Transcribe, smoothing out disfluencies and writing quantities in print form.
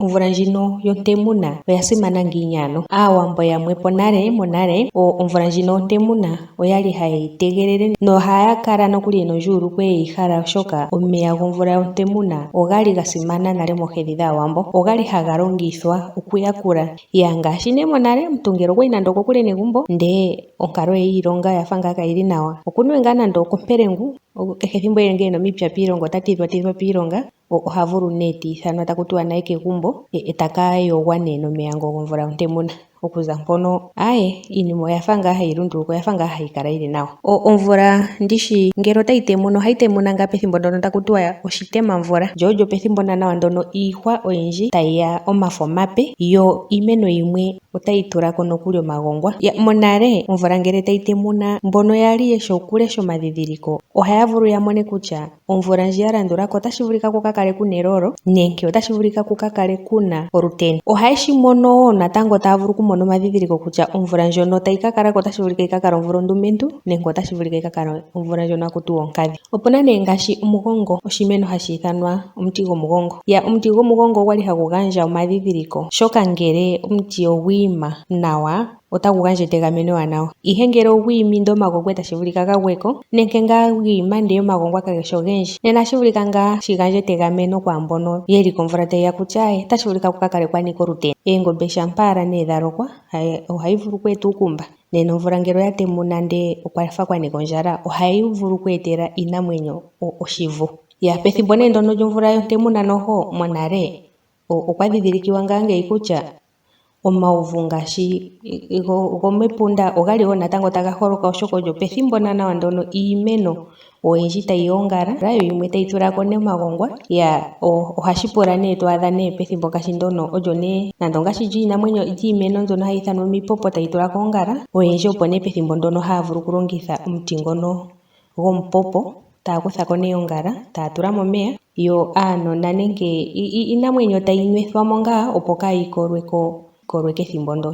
Omvula ndjino yontemuna oya simana ngiini ano? Aawambo yamwe monale omvula ndjino yontemuna oyali haye yi tegelele nohaya kala nokuli yena ondjuuluko yeyi hala, oshoka omeya gomvula yontemuna ogali ga simana nale moohedhi dhaawambo. Ogali haga longithwa okuyakula ngaashi nee monale omuntu ngele okwayi nande okokule negumbo ndele onkalo ye yiilonga oyafa ngaa kayili nawa, okuniwe ngaa nande okompelengu, kehe ethimbo ngele ena omipya piilonga ota tidhwa piilonga, oha vulu nee ta ithanwa taku tiwa naye kegumbo taka yogwa nee nomeya ngo gomvula yontemuna. Okuza mpono iinima oyafa ngaa hayi lunduluka, oyafa ngaa hayi kala yili nawa. Omvula ndishi ngele otayi temuna, ohayi temuna ngaa pethimbo ndono taku tiwa oshitemamvula, lyo olyo pethimbo nawa ndono iihwa oyindji tayi ya omafo omape, yo iimeno yimwe otayi tulako nokuli omagongwa. Monale omvula ngele tayi temuna, mbono yali yeshi okulesha omadhidhiliko ohaya vulu ya mone kutya omvula ndji ya landulako otashi vulika ku kakale kuna elolo nenge otashi vulika ku kakale kuna oluteni. Ohaye shi mono wo natango taya vulu okumona omadhidhiliko kutya omvula ndjono tayi ka kalako otashi vulika yi ka kale omvula ondumentu nenge otashi vulika yi ka kale omvula ndjono haku tiwa onkadhi. Opuna nee ngaashi omugongo, oshimeno hashi ithanwa omuti gomugongo. Omuti gomugongo ogwali hagu gandja omadhidhiliko, oshoka ngele omuti ogwiima nawa otagu gandja etegameno ewanawa. Ihe ngele ogwiimi ndele omagongwa tashi vulika ga gweko, nenge ngaa gwiima ndele omagongwa kageshi ogendji, nena otashi vulika ngaa shi gandje etegameno kwaambono yeli komvula tayi ya kutya otashi vulika ku kakale kwa nika oluteni. Oongombe shampa nee dha lokwa ohayi vulu oku eta uukumba, nena omvula ngele oya temuna ndele okwafa kwa nika ondjala ohayi vulu oku etela iinamwenyo oshivu. Pethimbo nee ndono lyomvula yontemuna noho monale okwa dhidhilikiwa ngaa ngeyi kutya omauvu ngaashi gomepunda ogali wo natango taga holoka, oshoka olyo pethimbo nawa ndono iimeno oyindji tayi yongala, yo yimwe tayi tulako nee omagongwa. Ohashi pula nee to adha nee pethimbo ngaashi ndono olyo nee nande ongaashi lyiimeno mbyono hayi ithanwa omipopo tayi tulako oongala, oyendji opo nee pethimbo ndono haya vulu okulongitha omuti ngono gomupopo, taya kuthako nee oongala taya tula momeya, yo aanona nenge iinamwenyo tayi nwethwamo ngaa opo kaayi kolwe kethimbo ndo.